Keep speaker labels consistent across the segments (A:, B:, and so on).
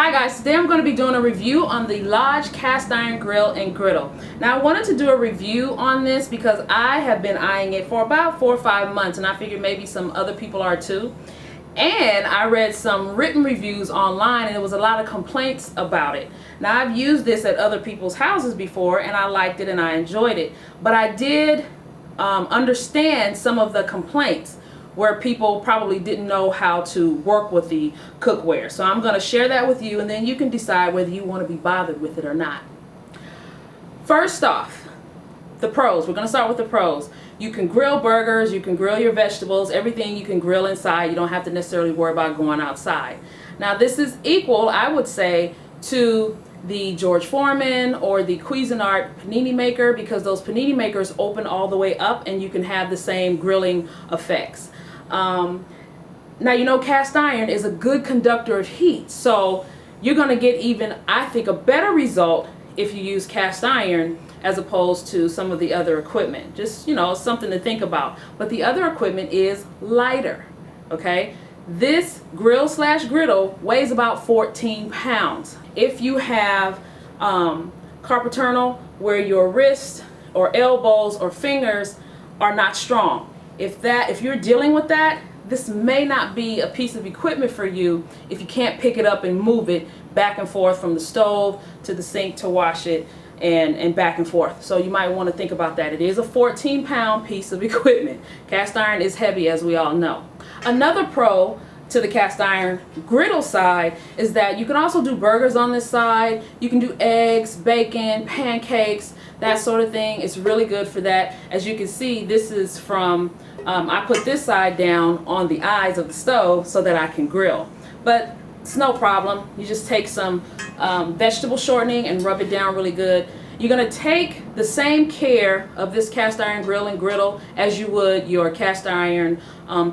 A: Hi guys, today I'm going to be doing a review on the Lodge cast iron grill and griddle. Now I wanted to do a review on this because I have been eyeing it for about 4 or 5 months, and I figured maybe some other people are too. And I read some written reviews online and there was a lot of complaints about it. Now I've used this at other people's houses before and I liked it and I enjoyed it, but I did understand some of the complaints where people probably didn't know how to work with the cookware. So I'm going to share that with you, and then you can decide whether you want to be bothered with it or not. First off, the pros. We're going to start with the pros. You can grill burgers, you can grill your vegetables, everything you can grill inside. You don't have to necessarily worry about going outside. Now this is equal, I would say, to the George Foreman or the Cuisinart panini maker, because those panini makers open all the way up and you can have the same grilling effects. Now you know cast iron is a good conductor of heat, so you're going to get even, I think, a better result if you use cast iron as opposed to some of the other equipment. Just, you know, something to think about. But the other equipment is lighter, okay? This grill slash griddle weighs about 14 pounds. If you have carpal tunnel where your wrists or elbows or fingers are not strong, if you're dealing with that, this may not be a piece of equipment for you if you can't pick it up and move it back and forth from the stove to the sink to wash it and back and forth. So you might want to think about that. It is a 14-pound piece of equipment. Cast iron is heavy, as we all know. Another pro to the cast iron griddle side is that you can also do burgers on this side. You can do eggs, bacon, pancakes, that sort of thing. It's really good for that. As you can see, this is from I put this side down on the eyes of the stove so that I can grill, but it's no problem. You just take some vegetable shortening and rub it down really good. You're going to take the same care of this cast iron grill and griddle as you would your cast iron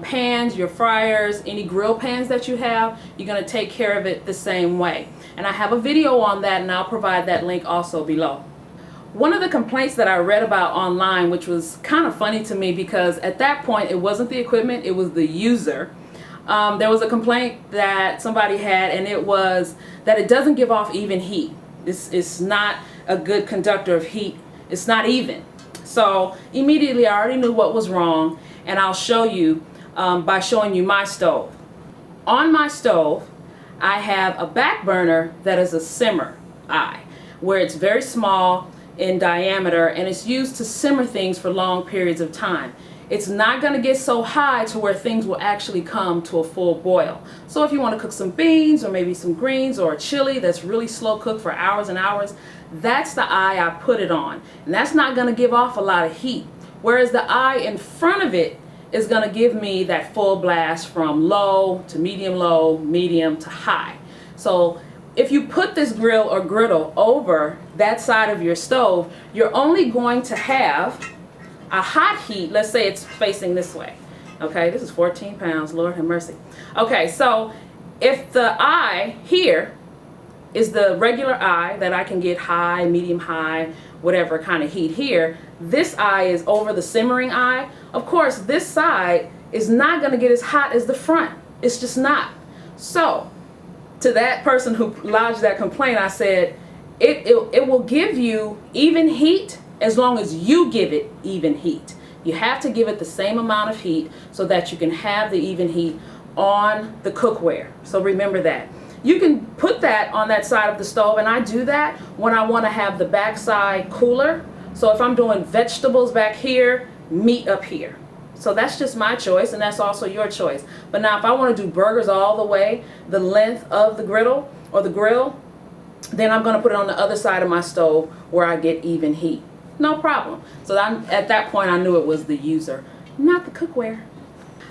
A: pans, your fryers, any grill pans that you have. You're going to take care of it the same way. And I have a video on that, and I'll provide that link also below. One of the complaints that I read about online, which was kind of funny to me because at that point it wasn't the equipment, it was the user. There was a complaint that somebody had, and it was that it doesn't give off even heat. It's not a good conductor of heat. It's not even. So immediately I already knew what was wrong, and I'll show you by showing you my stove. On my stove I have a back burner that is a simmer eye, where it's very small in diameter and it's used to simmer things for long periods of time. It's not going to get so high to where things will actually come to a full boil. So if you want to cook some beans or maybe some greens or a chili that's really slow cooked for hours and hours, that's the eye I put it on. And that's not going to give off a lot of heat. Whereas the eye in front of it is going to give me that full blast from low, medium to high. So if you put this grill or griddle over that side of your stove, you're only going to have a hot heat. Let's say it's facing this way. Okay, this is 14 pounds, Lord have mercy. Okay, so if the eye here is the regular eye that I can get high, medium high, whatever kind of heat here, this eye is over the simmering eye. Of course, this side is not going to get as hot as the front. It's just not. So to that person who lodged that complaint, I said, it will give you even heat as long as you give it even heat. You have to give it the same amount of heat so that you can have the even heat on the cookware. So remember that. You can put that on that side of the stove, and I do that when I want to have the back side cooler. So if I'm doing vegetables back here, meat up here. So that's just my choice, and that's also your choice. But now if I want to do burgers all the way the length of the griddle or the grill, then I'm going to put it on the other side of my stove where I get even heat. No problem. So at that point I knew it was the user, not the cookware.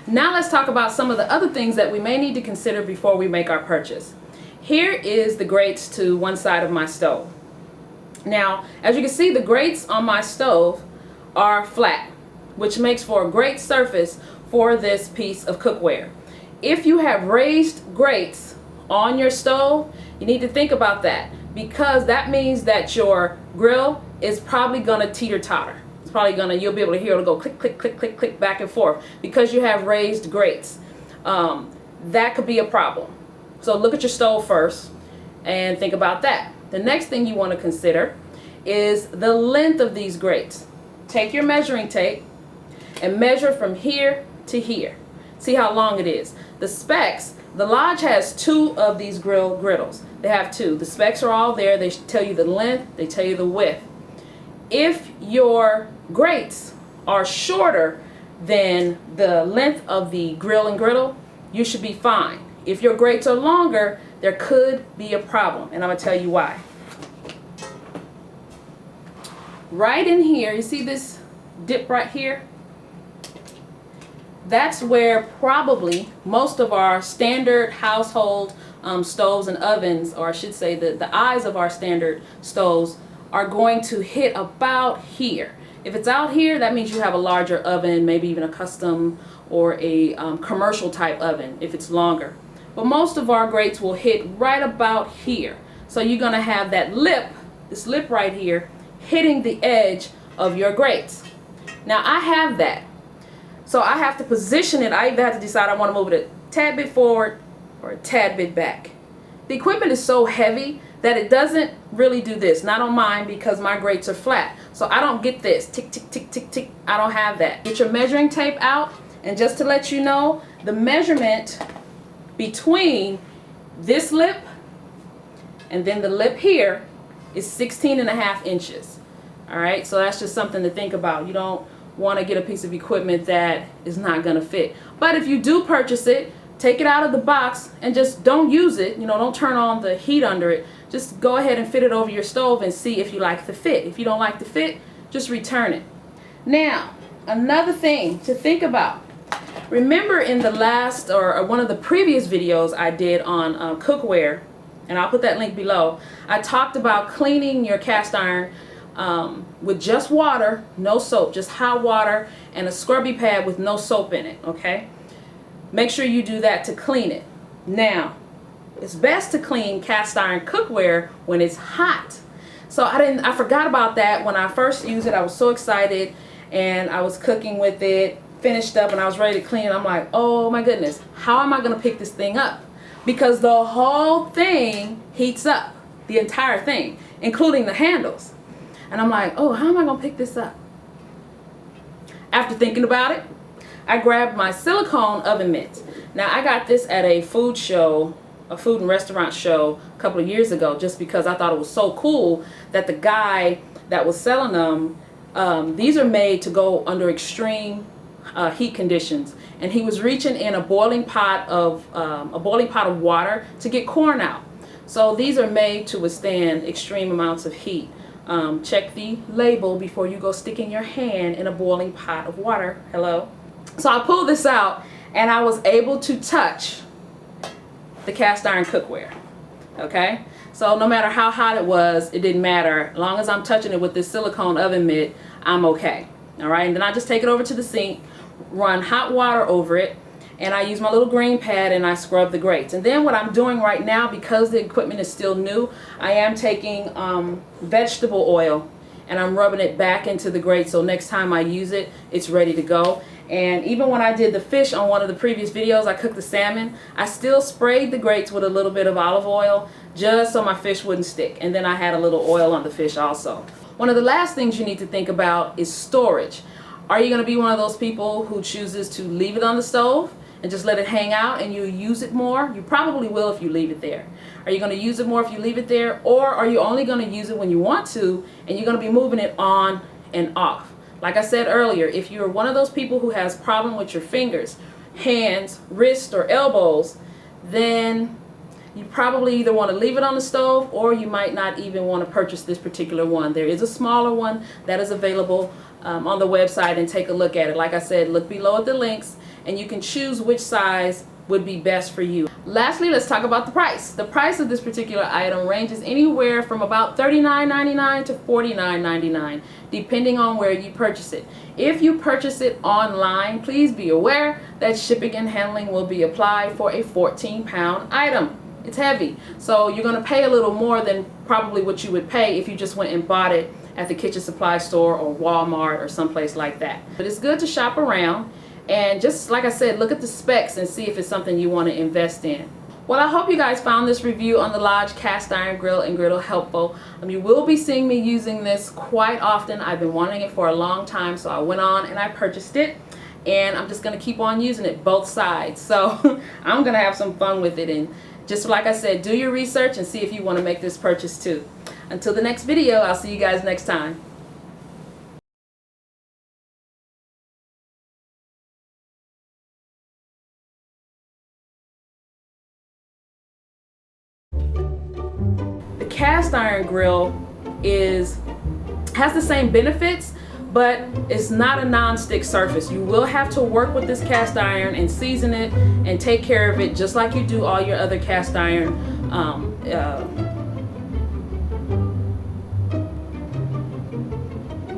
A: Now let's talk about some of the other things that we may need to consider before we make our purchase. Here is the grates to one side of my stove. Now, as you can see, the grates on my stove are flat, which makes for a great surface for this piece of cookware. If you have raised grates on your stove, you need to think about that, because that means that your grill is probably going to teeter-totter. It's probably going to, you'll be able to hear it go click, click, click, click, click back and forth because you have raised grates. That could be a problem. So look at your stove first. and think about that. The next thing you want to consider is the length of these grates. Take your measuring tape and measure from here to here. See how long it is. The specs, the Lodge has 2 of these griddles. They have 2. The specs are all there. They tell you the length, they tell you the width. If your grates are shorter than the length of the grill and griddle, you should be fine. If your grates are longer, there could be a problem, and I'm going to tell you why. Right in here, you see this dip right here? That's where probably most of our standard household stoves and ovens, or I should say the eyes of our standard stoves, are going to hit about here. If it's out here, that means you have a larger oven, maybe even a custom or a commercial type oven if it's longer. But most of our grates will hit right about here. So you're going to have that lip, this lip right here, hitting the edge of your grates. Now I have that. So I have to position it. I even have to decide I want to move it a tad bit forward or a tad bit back. The equipment is so heavy that it doesn't really do this. Not on mine because my grates are flat. So I don't get this tick, tick, tick, tick, tick. I don't have that. Get your measuring tape out, and just to let you know, the measurement between this lip and then the lip here is 16.5 inches. All right, so that's just something to think about. You don't want to get a piece of equipment that is not going to fit. But if you do purchase it, take it out of the box and just don't use it. You know, don't turn on the heat under it. Just go ahead and fit it over your stove and see if you like the fit. If you don't like the fit, just return it. Now, another thing to think about. Remember in the last or one of the previous videos I did on cookware, and I'll put that link below, I talked about cleaning your cast iron with just water, no soap, just hot water and a scrubby pad with no soap in it, okay? Make sure you do that to clean it. Now, it's best to clean cast iron cookware when it's hot. So I forgot about that when I first used it. I was so excited and I was cooking with it, finished up, and I was ready to clean it. I'm like, oh my goodness, how am I going to pick this thing up? Because the whole thing heats up, the entire thing, including the handles. And I'm like, oh, how am I going to pick this up? After thinking about it, I grabbed my silicone oven mitts. Now I got this at a food show, a food and restaurant show a couple of years ago, just because I thought it was so cool that the guy that was selling them, these are made to go under extreme heat conditions, and he was reaching in a boiling pot of water to get corn out. So these are made to withstand extreme amounts of heat. Check the label before you go sticking your hand in a boiling pot of water. Hello. So I pulled this out and I was able to touch the cast iron cookware. Okay, so no matter how hot it was, it didn't matter. As long as I'm touching it with this silicone oven mitt, I'm okay. All right, and then I just take it over to the sink, run hot water over it, and I use my little green pad and I scrub the grates. And then what I'm doing right now, because the equipment is still new, I am taking vegetable oil and I'm rubbing it back into the grate, so next time I use it, it's ready to go. And even when I did the fish on one of the previous videos, I cooked the salmon, I still sprayed the grates with a little bit of olive oil just so my fish wouldn't stick. And then I had a little oil on the fish also. One of the last things you need to think about is storage. Are you going to be one of those people who chooses to leave it on the stove and just let it hang out and you use it more? You probably will if you leave it there. Are you going to use it more if you leave it there? Or are you only going to use it when you want to and you're going to be moving it on and off? Like I said earlier, if you're one of those people who has problem with your fingers, hands, wrists, or elbows, then you probably either want to leave it on the stove or you might not even want to purchase this particular one. There is a smaller one that is available on the website, and take a look at it. Like I said, look below at the links and you can choose which size would be best for you. Lastly, let's talk about the price. The price of this particular item ranges anywhere from about $39.99 to $49.99, depending on where you purchase it. If you purchase it online, please be aware that shipping and handling will be applied for a 14-pound item. It's heavy, so you're going to pay a little more than probably what you would pay if you just went and bought it at the kitchen supply store or Walmart or someplace like that. But it's good to shop around and, just like I said, look at the specs and see if it's something you want to invest in. Well, I hope you guys found this review on the Lodge Cast Iron Grill and Griddle helpful. You will be seeing me using this quite often. I've been wanting it for a long time, so I went on and I purchased it. And I'm just going to keep on using it both sides. So I'm going to have some fun with it. And just like I said, do your research and see if you want to make this purchase too. Until the next video, I'll see you guys next time. The cast iron grill has the same benefits, but it's not a non-stick surface. You will have to work with this cast iron and season it and take care of it just like you do all your other cast iron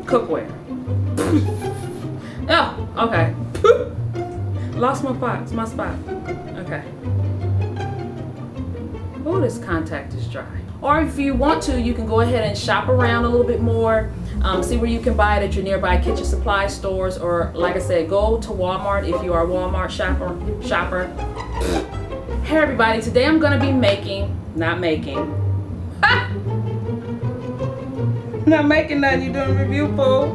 A: cookware. Oh, okay. Lost my spot. Okay. Oh, this contact is dry. Or if you want to, you can go ahead and shop around a little bit more. See where you can buy it at your nearby kitchen supply stores, or like I said, go to Walmart if you are a Walmart shopper. Hey everybody, today I'm gonna be not making nothing, you doing a review, fool.